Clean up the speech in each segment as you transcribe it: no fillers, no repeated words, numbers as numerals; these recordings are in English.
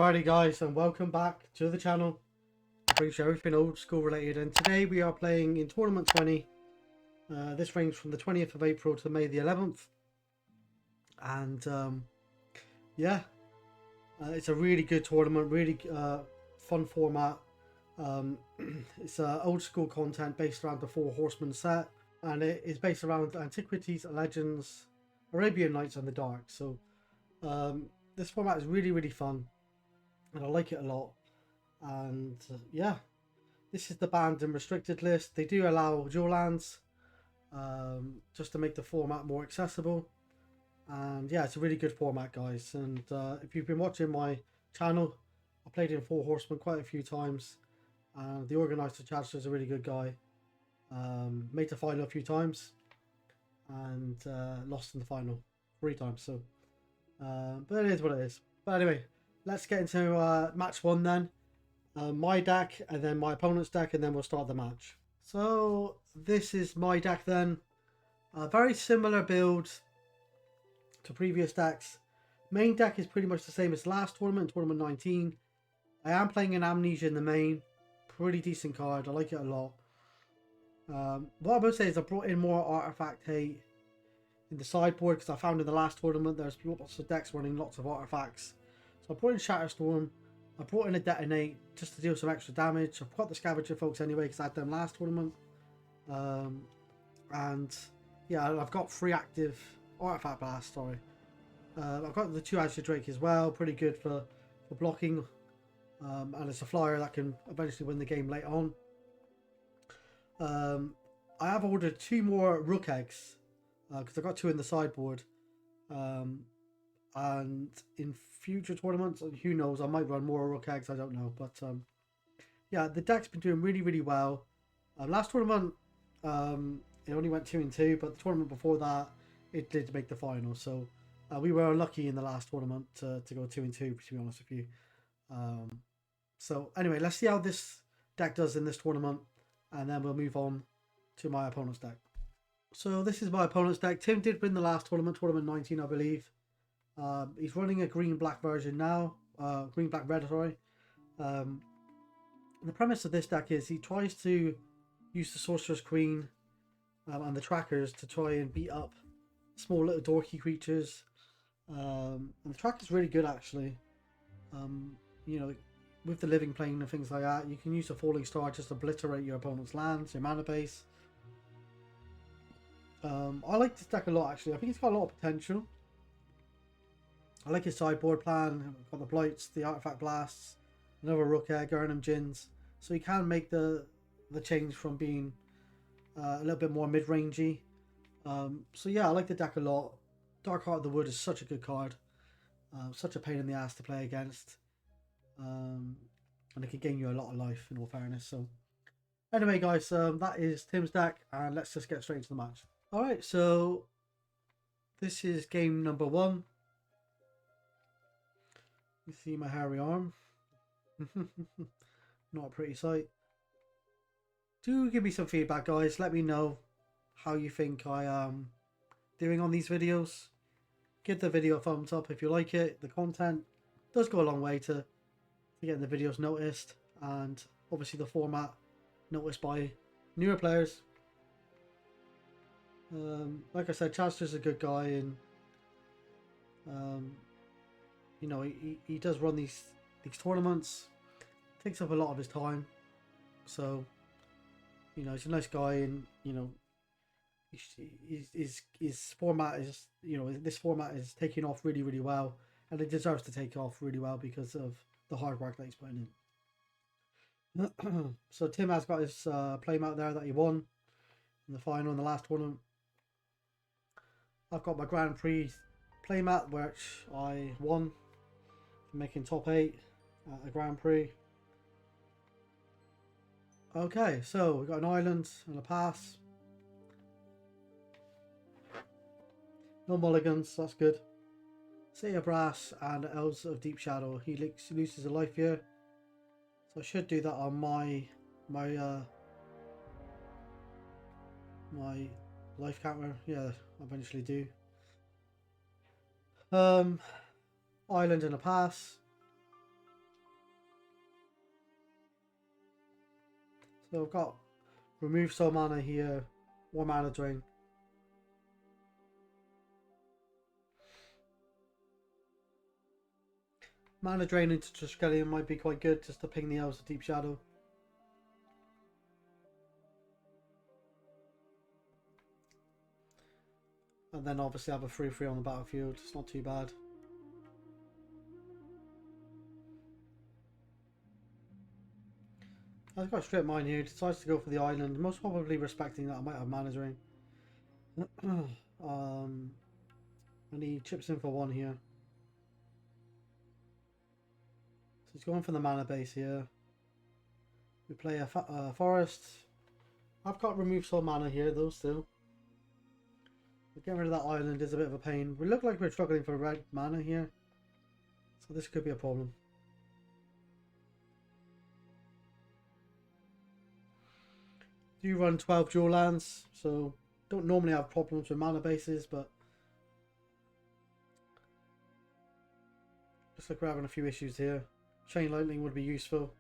Alrighty guys, and welcome back to the channel. I bring you everything old school related, and today we are playing in Tournament 20. This range from the 20th of April to May the 11th. And yeah, it's a really good tournament, really fun format. It's old school content based around the 4 Horsemen set, and it is based around antiquities, legends, Arabian Nights, and the Dark. So this format is really fun, and I like it a lot. And yeah, this is the banned and restricted list. They do allow dual lands just to make the format more accessible. And yeah, it's a really good format, guys. And if you've been watching my channel, I played in 4 Horsemen quite a few times. The organizer Chancellor is a really good guy. Made the final a few times and lost in the final 3 times. So but it is what it is. But anyway, let's get into match 1 then. My deck and then my opponent's deck, and then we'll start the match. So this is my deck then. A very similar build to previous decks. Main deck is pretty much the same as last tournament, Tournament 19. I am playing an Amnesia in the main. Pretty decent card. I like it a lot. What I would say is I brought in more artifact hate in the sideboard, because I found in the last tournament there's lots of decks running lots of artifacts. So I brought in Shatterstorm. I brought in a Detonate just to deal some extra damage. I've got the Scavenger folks anyway because I had them last tournament. And yeah, I've got 3 active Artifact Blast, sorry. I've got the 2 Azure Drake as well, pretty good for blocking. And it's a flyer that can eventually win the game later on. I have ordered 2 more Rook Eggs because I've got 2 in the sideboard. And in future tournaments, who knows, I might run more Rook Eggs, I don't know. But yeah, the deck's been doing really well. Last tournament, it only went 2-2, but the tournament before that, it did make the final. So we were unlucky in the last tournament to go 2-2, to be honest with you. So anyway, let's see how this deck does in this tournament, and then we'll move on to my opponent's deck. So this is my opponent's deck. Tim did win the last tournament, Tournament 19, I believe. He's running a green-black version now. Green-black-red, sorry. The premise of this deck is he tries to use the Sorcerer's Queen and the trackers to try and beat up small little dorky creatures. And the tracker's really good, actually. You know, with the living plane and things like that, you can use a Falling Star just to obliterate your opponent's lands, your mana base. I like this deck a lot, actually. I think it's got a lot of potential. I like his sideboard plan. Got the Blights, the Artifact Blasts, another Rook Egg, Gurnham Djinns. So he can make the change from being a little bit more mid-rangey. So yeah, I like the deck a lot. Dark Heart of the Wood is such a good card. Such a pain in the ass to play against. And it can gain you a lot of life, in all fairness. So anyway, guys, that is Tim's deck, and let's just get straight into the match. Alright, so this is game number 1. You see my hairy arm. Not a pretty sight. Do give me some feedback, guys. Let me know how you think I am doing on these videos. Give the video a thumbs up if you like it. The content does go a long way to getting the videos noticed, and obviously the format noticed by newer players. Like I said, Chancellor's a good guy, and you know, he does run these tournaments. Takes up a lot of his time, so you know, he's a nice guy, and you know, his format is, you know, this format is taking off really well, and it deserves to take off really well because of the hard work that he's putting in. So Tim has got his playmat there that he won in the final in the last tournament. I've got my Grand Prix playmat, which I won for making top 8 at the Grand Prix. Okay, so we've got an island and a pass. No mulligans, that's good. City of Brass and Elves of Deep Shadow. He loses a life here, so I should do that on my life counter. Yeah, I eventually do. Island and a pass. So I've got remove soul mana here, 1 mana drain. Mana drain into Triskelion might be quite good just to ping the Elves of Deep Shadow. And then obviously have a 3/3 on the battlefield. It's not too bad. I've got a straight mine here. Decides to go for the island. Most probably respecting that I might have mana drain. And he chips in for 1 here. So he's going for the mana base here. We play a forest. I've got remove soul mana here though still. But getting rid of that island is a bit of a pain. We look like we're struggling for red mana here. So this could be a problem. Do run 12 dual lands, so don't normally have problems with mana bases, but looks like we're having a few issues here. Chain Lightning would be useful.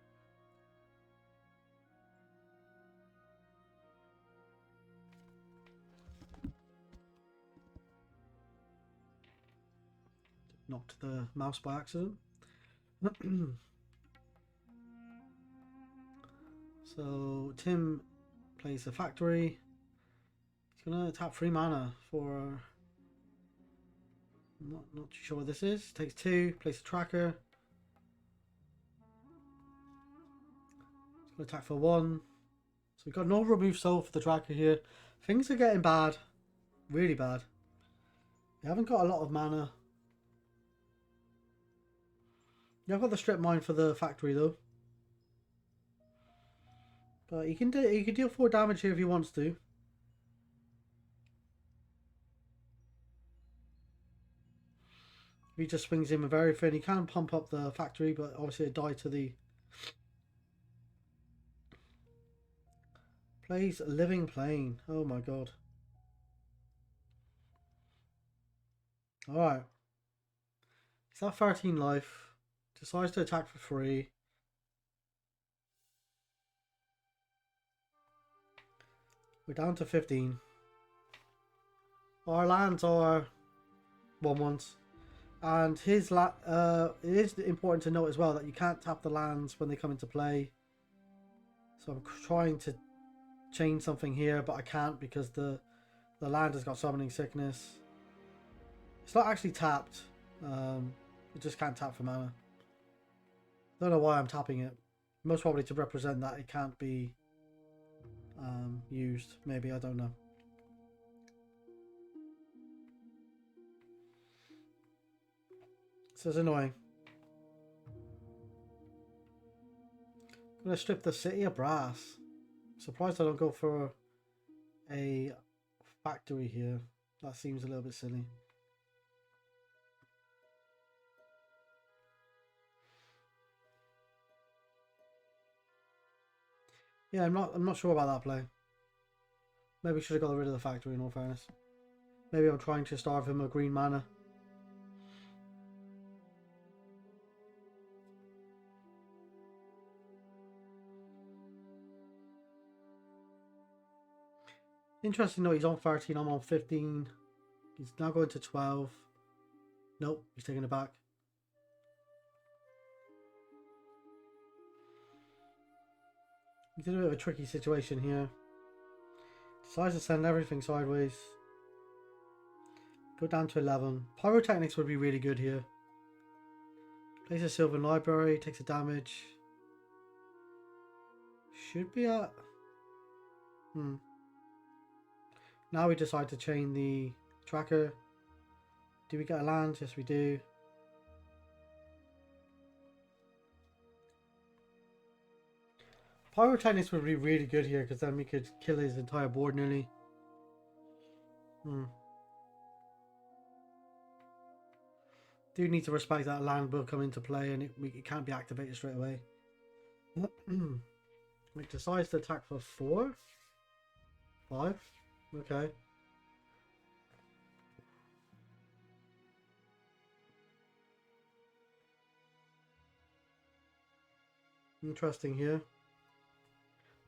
Knocked the mouse by accident. So Tim plays the factory. He's gonna tap 3 mana for. I'm not too sure what this is. Takes 2, plays a tracker. He's gonna attack for 1. So we've got no remove soul for the tracker here. Things are getting bad. Really bad. We haven't got a lot of mana. Yeah, I've got the strip mine for the factory though. But he can deal 4 damage here if he wants to. If he just swings in with everything, he can pump up the factory, but obviously it died to the. Plays Living Plane. Oh my god. Alright. He's at 13 life. Decides to attack for 3. We're down to 15. Our lands are 1/1s. And his it is important to note as well that you can't tap the lands when they come into play. So I'm trying to change something here, but I can't because the land has got Summoning Sickness. It's not actually tapped. You just can't tap for mana. Don't know why I'm tapping it. Most probably to represent that it can't be used. Maybe, I don't know. So it's annoying. I'm going to strip the City of Brass. Surprised I don't go for a factory here. That seems a little bit silly. Yeah, I'm not sure about that play. Maybe should have got rid of the factory in all fairness. Maybe I'm trying to starve him of green mana. Interesting though, he's on 13, I'm on 15. He's now going to 12. Nope, he's taking it back. He's in a bit of a tricky situation here. Decides to send everything sideways. Go down to 11. Pyrotechnics would be really good here. Plays a Sylvan Library, takes a damage. Should be at... Now we decide to chain the tracker. Do we get a land? Yes, we do. Pyrotechnics would be really good here because then we could kill his entire board nearly. Do need to respect that land will come into play and it can't be activated straight away. It decides to attack for 4? 5? Okay. Interesting here.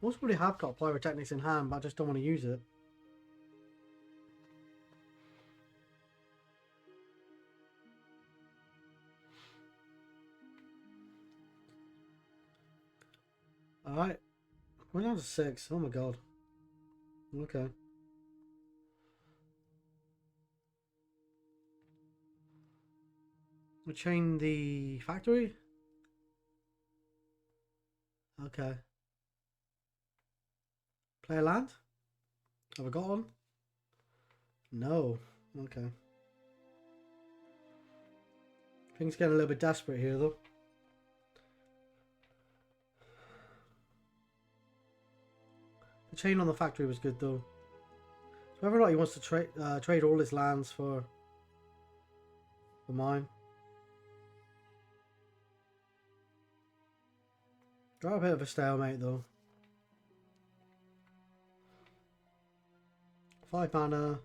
Most probably have got pyrotechnics in hand, but I just don't want to use it. Alright. We're down to 6. Oh my god. Okay. We chain the factory? Okay. Play a land? Have I got one? No. Okay. Things getting a little bit desperate here though. The chain on the factory was good though. So whether or not he wants to trade all his lands for mine. Draw a bit of a stalemate though. 5 mana.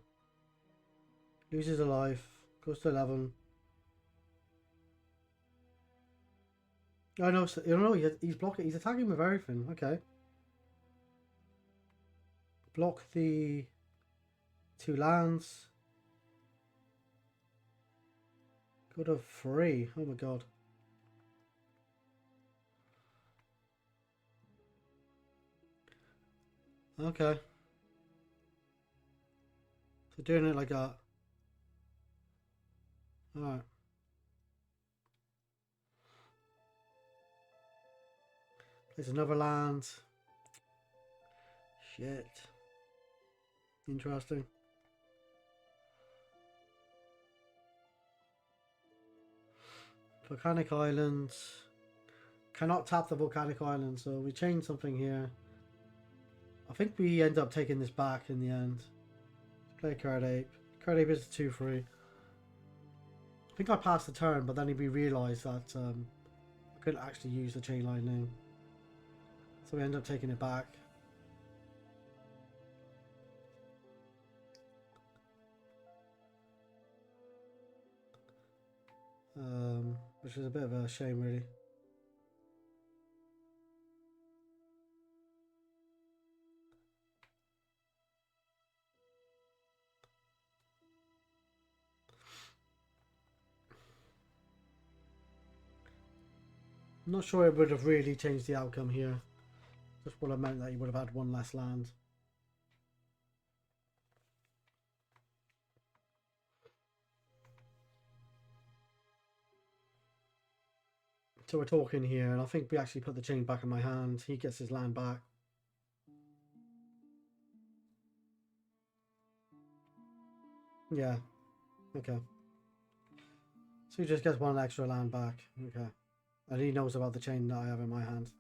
Loses a life. Goes to 11. Oh no, you know, he's blocking. He's attacking with everything. Okay. Block the 2 lands. Go to 3. Oh my god. Okay. So doing it like that. Alright. There's another land. Shit. Interesting. Volcanic Islands. Cannot tap the Volcanic Island, so we changed something here. I think we end up taking this back in the end. Play Card Ape. Card Ape is a 2/3. I think I passed the turn, but then we realised that I couldn't actually use the Chain Lightning. So we end up taking it back. Which is a bit of a shame really. I'm not sure it would have really changed the outcome here. Just would have meant that you would have had 1 less land. So we're talking here, and I think we actually put the chain back in my hand. He gets his land back. Yeah. Okay. So he just gets 1 extra land back. Okay. And he knows about the chain that I have in my hand.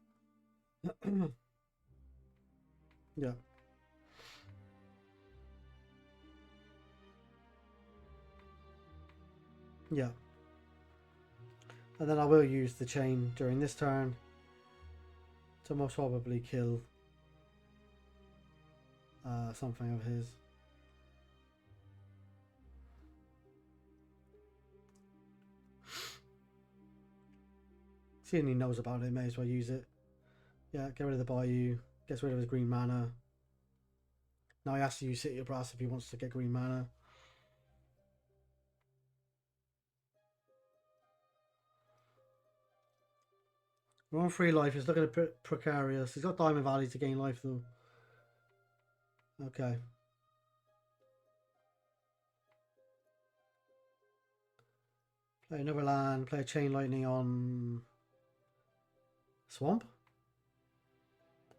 Yeah. Yeah. And then I will use the chain during this turn to most probably kill something of his. Seeing he knows about it, may as well use it. Yeah, get rid of the Bayou. Gets rid of his green mana. Now he has to use City of Brass if he wants to get green mana. We're on 3 life. He's looking a bit precarious. He's got Diamond Valley to gain life though. Okay. Play another land. Play a Chain Lightning on Swamp.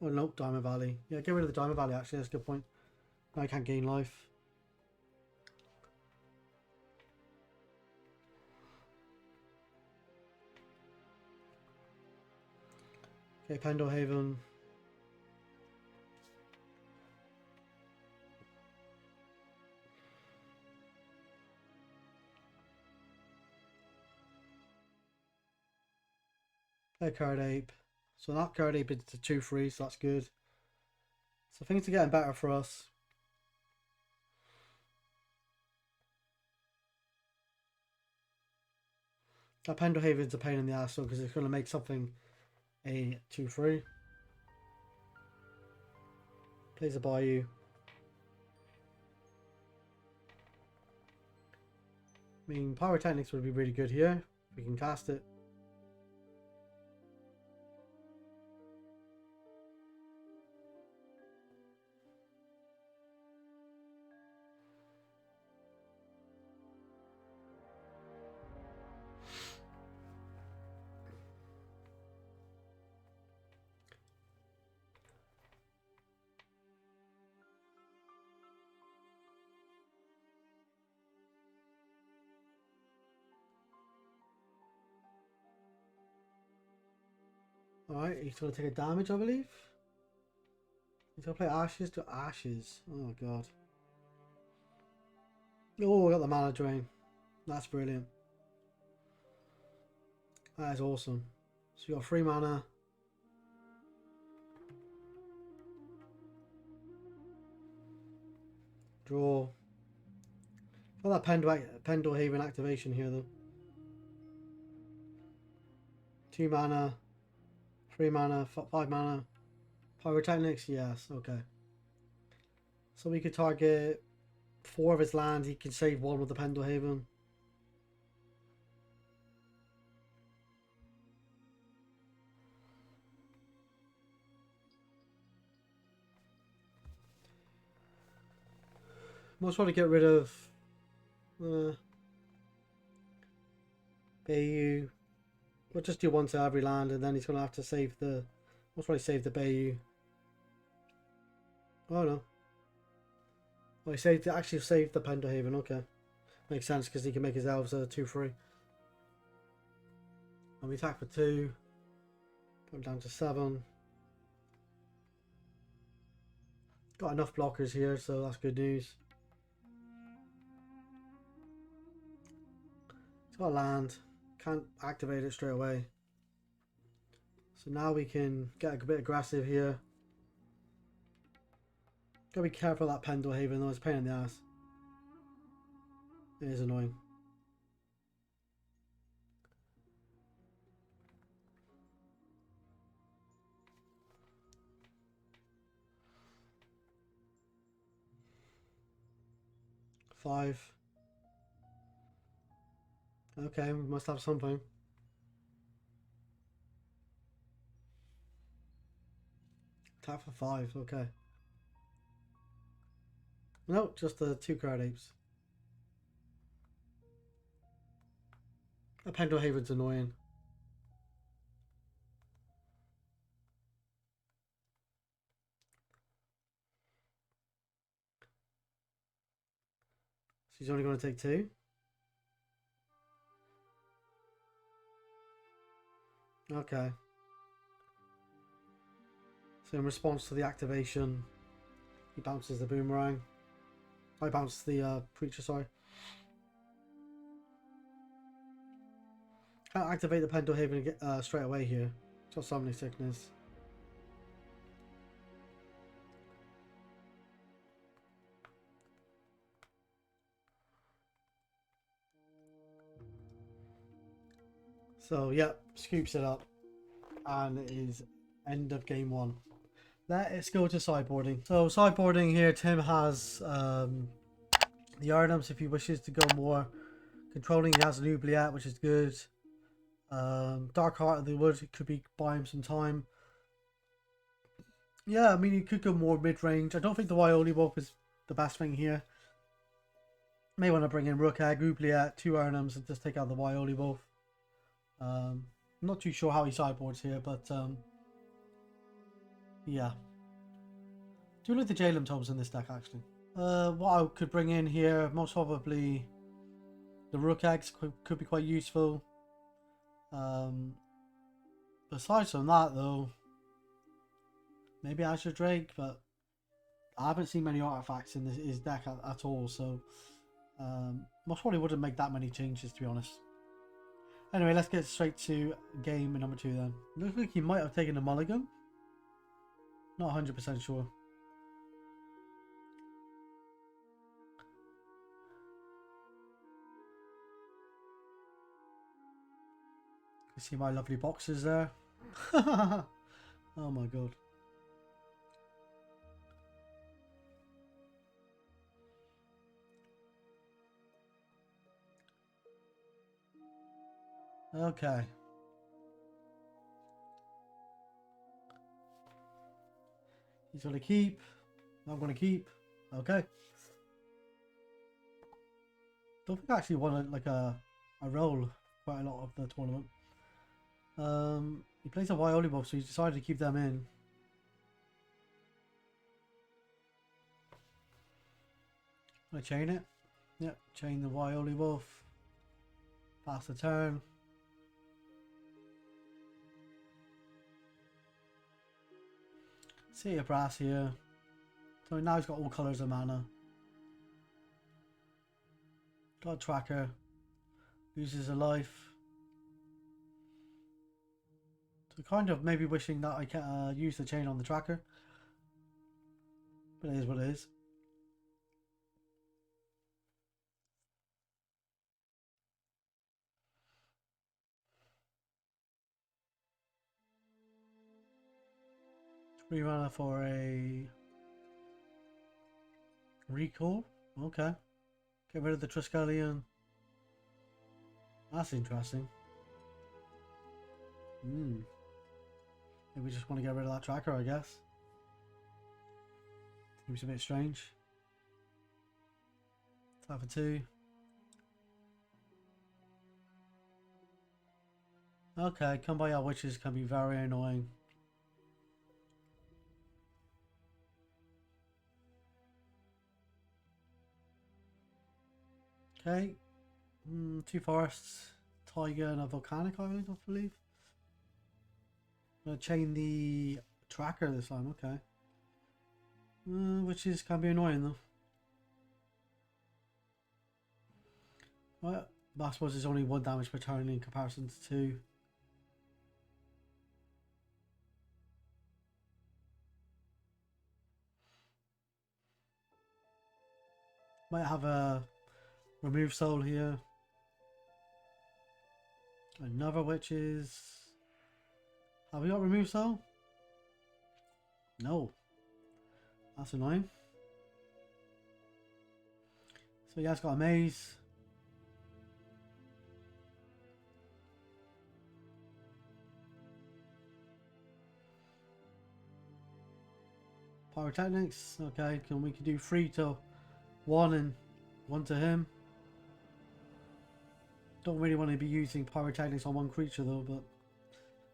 Oh nope, Diamond Valley. Yeah, get rid of the Diamond Valley actually. That's a good point. Now I can't gain life. Okay, Pendlehaven. Play Card Ape. So that Card Ape is a 2/3, so that's good. So things are getting better for us. That Pendlehaven's a pain in the ass though, because it's going to make something a 2/3. Plays a Bayou. I mean, Pyrotechnics would be really good here. We can cast it. Alright, he's going to take a damage, I believe. He's going to play Ashes to Ashes. Oh, God. Oh, I got the mana drain. That's brilliant. That is awesome. So you got 3 mana. Draw. Got that Pendlehaven activation here, though. 2 mana. 3 mana, 5 mana. Pyrotechnics, yes, okay. So we could target 4 of his lands. He can save 1 with the Pendlehaven. Most probably get rid of Bayou. We'll just do 1 to every land, and then he's going to have to save the... Most probably save the Bayou. Oh no. Oh, he actually saved the Pendlehaven, okay. Makes sense, because he can make his elves a 2-3. And we attack for 2. Put him down to 7. Got enough blockers here, so that's good news. He's got a land. Can't activate it straight away. So now we can get a bit aggressive here. Gotta be careful of that Pendlehaven though, it's a pain in the ass. It is annoying. Five. Okay, we must have something. Tap for 5, okay. No, just the 2 card apes. A Pendlehaven's annoying. So he's only going to take 2. Okay. So in response to the activation, he bounces the boomerang. I bounced the preacher, sorry. Can't activate the Pendlehaven straight away here. Got Summoning Sickness. So yeah, scoops it up, and it is end of game 1. Let's go to sideboarding. So sideboarding here, Tim has the items if he wishes to go more controlling. He has an oubliette, which is good. Dark Heart of the Wood could be buy him some time. Yeah, I mean, you could go more mid-range. I don't think the Waioli Wolf is the best thing here. May want to bring in Rook Egg, oubliette, 2 items, and just take out the Waioli Wolf. I'm not too sure how he sideboards here, but yeah. Do like the Jalem Tomes in this deck, actually. What I could bring in here, most probably the Rook Eggs could be quite useful. Besides from that, though, maybe Azure Drake, but I haven't seen many artifacts in his deck at all, so most probably wouldn't make that many changes, to be honest. Anyway, let's get straight to game number 2 then. Looks like he might have taken a mulligan. Not 100% sure. You see my lovely boxes there. Oh my god. Okay. He's gonna keep. I'm gonna keep. Okay. Don't think I actually won like a roll quite a lot of the tournament. He plays a Violi buff, so he decided to keep them in. I chain it. Yep, chain the Violi buff. Pass the turn. See a brass here. So now he's got all colours of mana. Got a tracker. Loses a life. So kind of maybe wishing that I can use the chain on the tracker. But it is what it is. Three mana for a recall. Okay. Get rid of the Triskelion. That's interesting. Maybe we just want to get rid of that tracker, I guess. Seems a bit strange. Tap for 2. Okay, come by our witches can be very annoying. Okay. 2 forests, tiger and a volcanic island, I believe. I'm gonna chain the tracker this time, okay. Witches can be annoying though. Well, I suppose there's only 1 damage per turn in comparison to 2. Might have a remove soul here. Another witches. Have we got remove soul? No. That's annoying. So yeah, it's got a maze. Pyrotechnics. Okay, we can do 3 to 1 and 1 to him. Don't really want to be using pyrotechnics on one creature though, but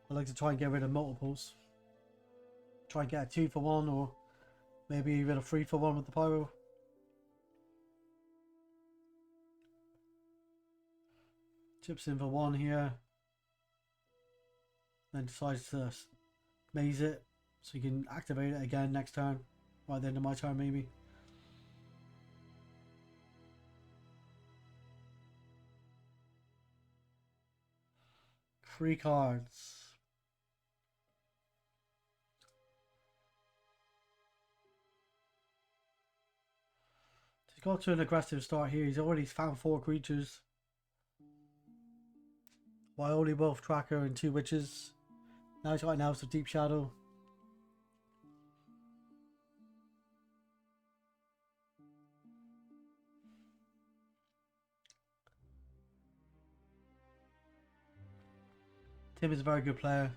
I like to try and get rid of multiples. Try and get a 2 for 1 or maybe even a 3 for 1 with the pyro. Chips in for 1 here. Then decides to maze it so you can activate it again next turn. Right at the end of my turn maybe. Free cards. He's got to an aggressive start here. He's already found 4 creatures. Violi Wolf, Tracker and 2 witches. Now he's got an Elves of Deep Shadow. Tim is a very good player.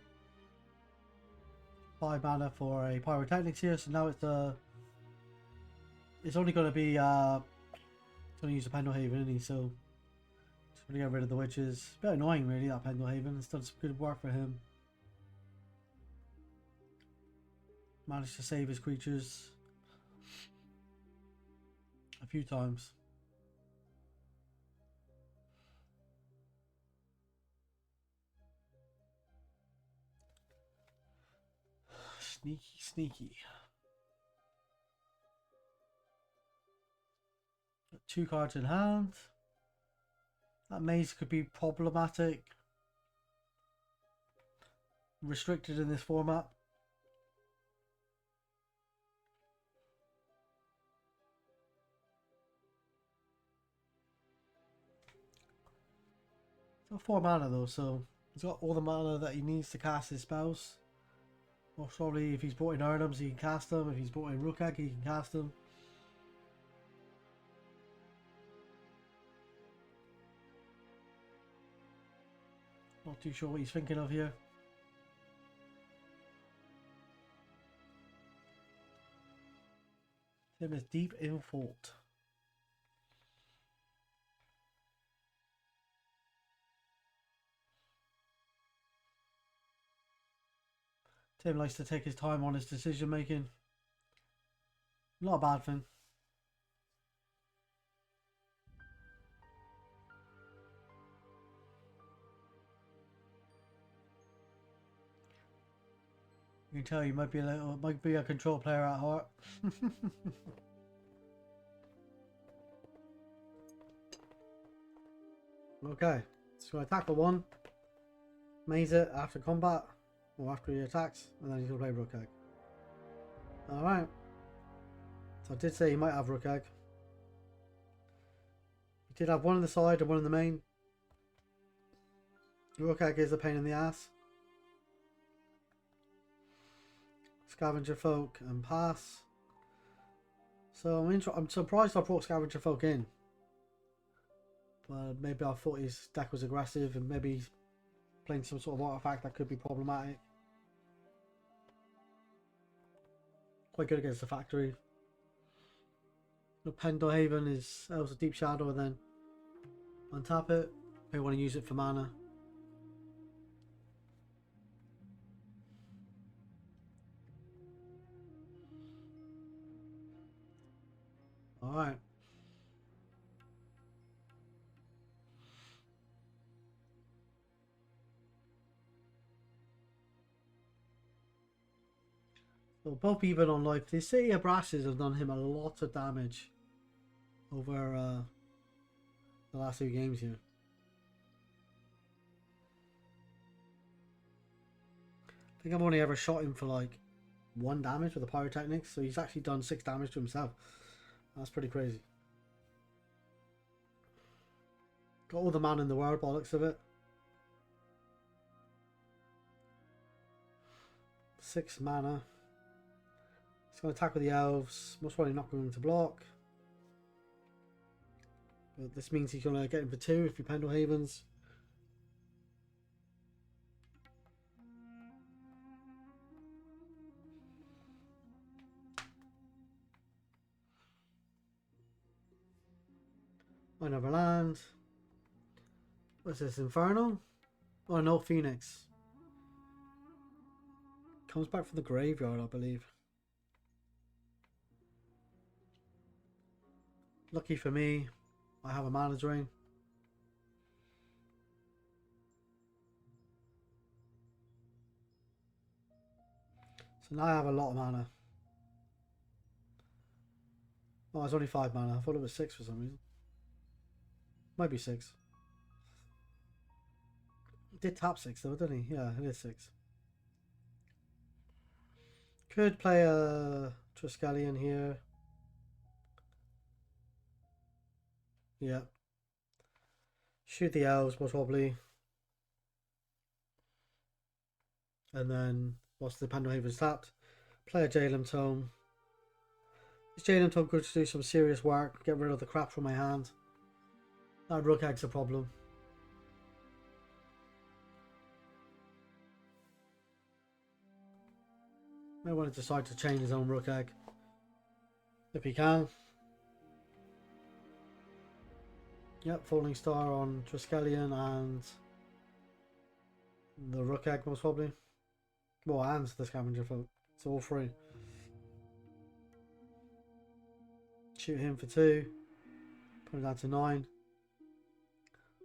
5 mana for a Pyrotechnics here, so now it's only going to be it's going to use a Pendlehaven, isn't he? So just going to get rid of the witches. A bit annoying really, that Pendlehaven. It's done some good work for him. Managed to save his creatures a few times. Sneaky, sneaky. Got 2 cards in hand. That maze could be problematic. Restricted in this format. He's got 4 mana though, so he's got all the mana that he needs to cast his spells. Most probably if he's brought in Arnhems he can cast them, if he's brought in Rukag he can cast them. Not too sure what he's thinking of here. Tim is deep in thought. Tim likes to take his time on his decision making. Not a bad thing. You can tell you might be a control player at heart. Okay, so attack for 1. Maze it after combat, or after he attacks, and then he's going to play Rook Egg. Alright. So I did say he might have Rook Egg. He did have one on the side and one in the main. Rook Egg is a pain in the ass. Scavenger Folk and pass. So I'm surprised I brought Scavenger Folk in. But maybe I thought his deck was aggressive and maybe he's playing some sort of artifact that could be problematic. Quite good against the factory. Pendelhaven is Elves of Deep Shadow, and then untap it. Maybe want to use it for mana. Alright. So both even on life. The City of Brashes have done him a lot of damage over the last 2 games here. I think I've only ever shot him for like 1 damage with the pyrotechnics, so he's actually done 6 damage to himself. That's pretty crazy. Got all the mana in the world by the looks of it. 6 mana. He's going to attack with the elves. Most probably not going to block. But this means he's going to get him for 2 if he Pendelhavens. Another land. What's this? Inferno? Oh no, Phoenix. Comes back from the graveyard, I believe. Lucky for me, I have a mana drain. So now I have a lot of mana. Oh, it's only 5 mana. I thought it was 6 for some reason. Might be 6. It did tap 6 though, didn't he? Yeah, it is 6. Could play a Triskelion here. Yeah. Shoot the elves most probably. And then once the Pendelhaven's tapped, play a Jalem Tome. This Jalem Tome could do some serious work, get rid of the crap from my hand. That Rook Egg's a problem. May want to decide to chain his own Rook Egg. If he can. Yep, Falling Star on Triskelion and the Rook Egg most probably. Well, and the Scavenger Folk. It's all 3. Shoot him for 2. Put him down to 9.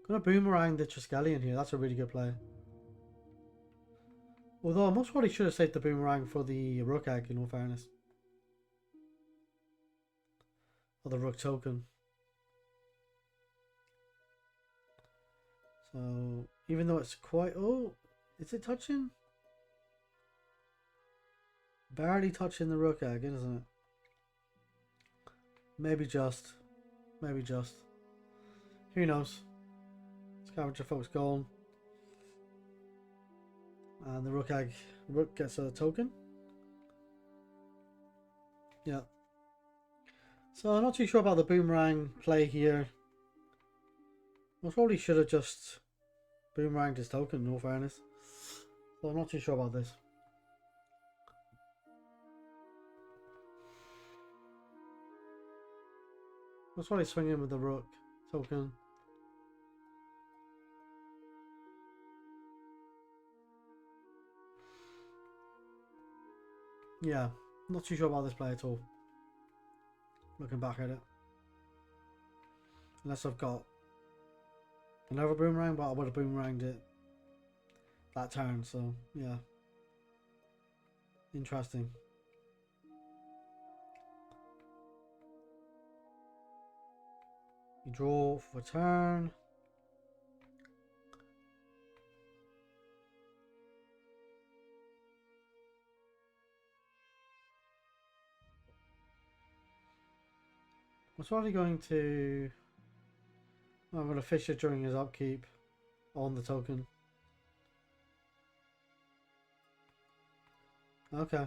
Gonna boomerang the Triskelion here. That's a really good play. Although I most probably should have saved the boomerang for the Rook Egg, in all fairness. Or the Rook token. So, even though it's quite... Oh, is it touching? Barely touching the Rook Egg, isn't it? Maybe just. Maybe just. Who knows? Scavenger Folk's gone. And the Rook gets a token. Yeah. So I'm not too sure about the boomerang play here. I probably should have just boomeranged his token, in all fairness. So I'm not too sure about this. That's why he's swinging with the rook token. Yeah, not too sure about this play at all. Looking back at it. Unless I've got another boomerang, but I would have boomeranged it that turn, so yeah. Interesting. You draw for turn. I'm probably going to... I'm going to fish it during his upkeep on the token. Okay.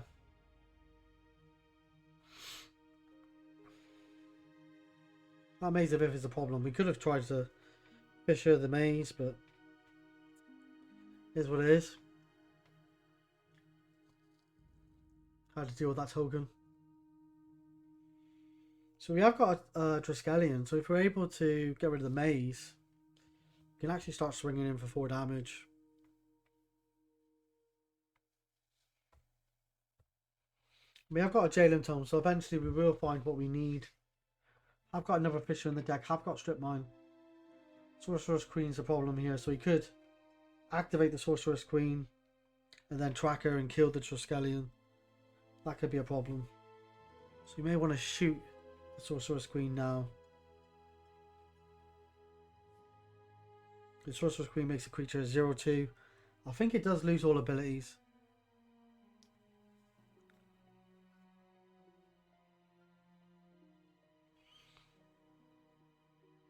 That maze of if is a problem. We could have tried to fisher the maze, but it is what it is. Had to deal with that token. So we have got a Triskelion, so if we're able to get rid of the maze, we can actually start swinging in for 4 damage. We have got a Jalen Tome, so eventually we will find what we need. I've got another Fisher in the deck, I've got Strip Mine. Sorcerer's Queen's a problem here, so he could activate the Sorcerer's Queen and then track her and kill the Triskelion. That could be a problem. So you may want to shoot the Sorcerer's Queen now. The Sorcerer's Queen makes a creature 0/2. I think it does lose all abilities.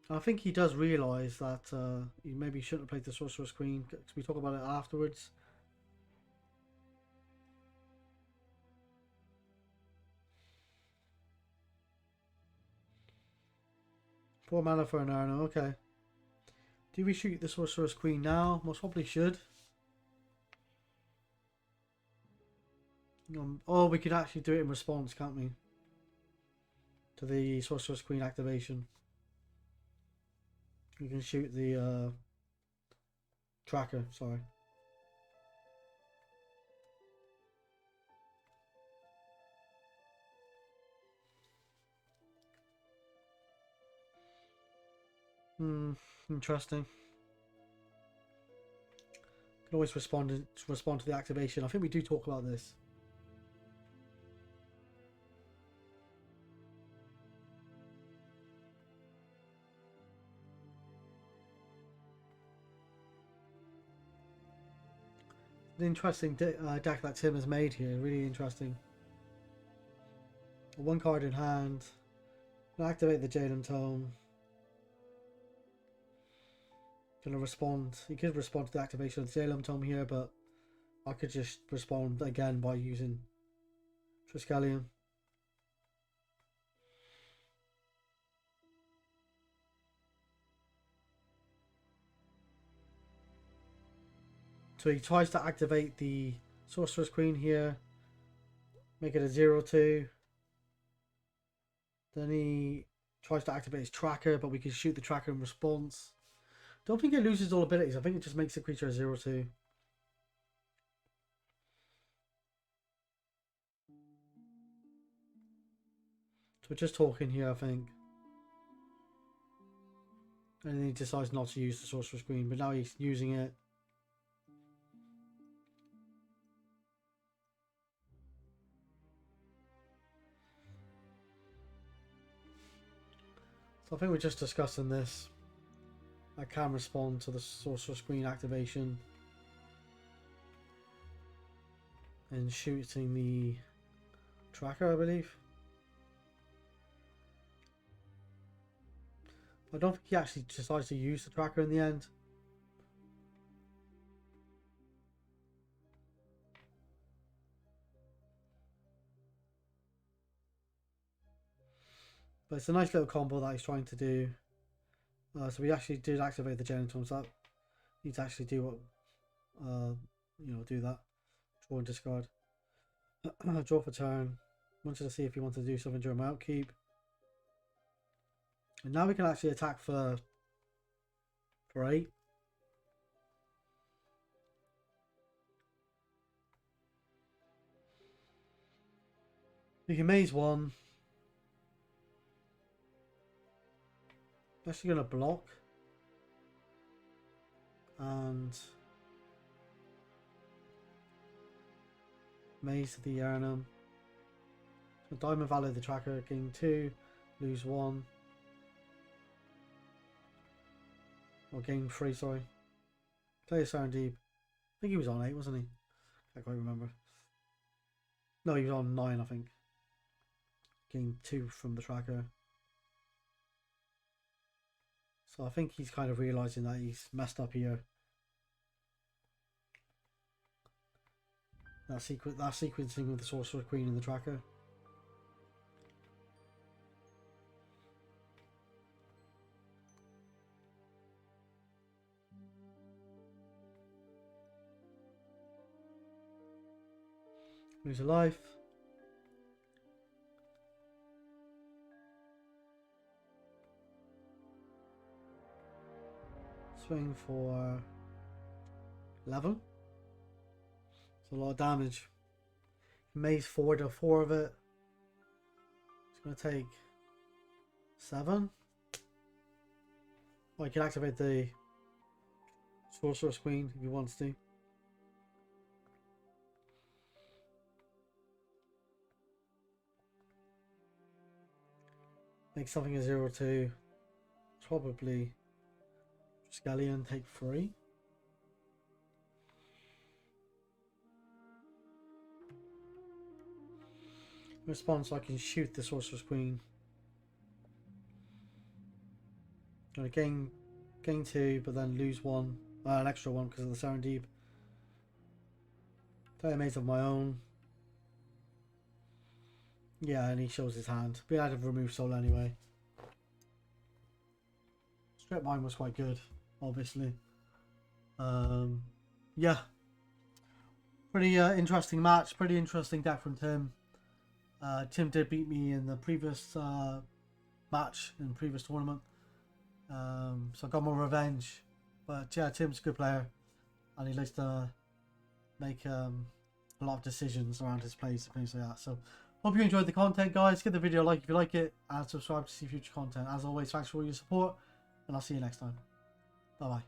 I think he does realise that he maybe shouldn't have played the Sorcerer's Queen, because we talk about it afterwards. Four mana for an Arno, okay. Do we shoot the Sorcerer's Queen now? Most probably should. Oh, we could actually do it in response, can't we? To the Sorcerer's Queen activation. We can shoot the tracker, sorry. Interesting. Can always respond to the activation. I think we do talk about this. An interesting deck that Tim has made here. Really interesting. 1 card in hand. Activate the Jalen Tome. Gonna respond. You could respond to the activation of the Jalen Tome here, but I could just respond again by using Triskelion. So he tries to activate the Sorcerer's Queen here, make it a 0/2. Then he tries to activate his tracker, but we can shoot the tracker in response. Don't think it loses all abilities. I think it just makes the creature a 0/2. So we're just talking here, I think. And then he decides not to use the Sorcerer's Queen, but now he's using it. So I think we're just discussing this. I can respond to the Sorcerer's Queen activation and shooting the tracker, I believe. I don't think he actually decides to use the tracker in the end. But it's a nice little combo that he's trying to do. So we actually did activate the Jalen Tome, so Need to actually do what, do that. Draw and discard. Draw for turn. Wanted to see if he wanted to do something during my upkeep. And now we can actually attack for 8. You can maze 1. Actually going to block. And maze the Arnhem. So Diamond Valley the tracker, gain 2, lose 1. Or gain 3, sorry. Play a Serendib. I think he was on 8, wasn't he? Can't quite remember. No, he was on 9, I think. Gain 2 from the tracker. So I think he's kind of realising that he's messed up here. That sequencing with the Sorcerer Queen and the tracker. Lose a life. Swing for 11. It's a lot of damage. Maze 4 to 4 of it. It's going to take 7. Well, he can activate the Sorcerer's Queen if he wants to. Make something a 0-2. Probably Scallion, take 3. Response, I can shoot the Sorcerer's Queen. Gonna gain 2, but then lose 1. An extra 1 because of the Serendib. Play a maze of my own. Yeah, and he shows his hand. We had to remove soul anyway. Strip Mine was quite good, obviously. Yeah. Pretty interesting match. Pretty interesting deck from Tim. Tim did beat me in the previous match, in the previous tournament. So I got my revenge. But yeah, Tim's a good player. And he likes to make a lot of decisions around his plays and things like that. So hope you enjoyed the content, guys. Give the video a like if you like it, and subscribe to see future content. As always, thanks for all your support, and I'll see you next time. Bye bye.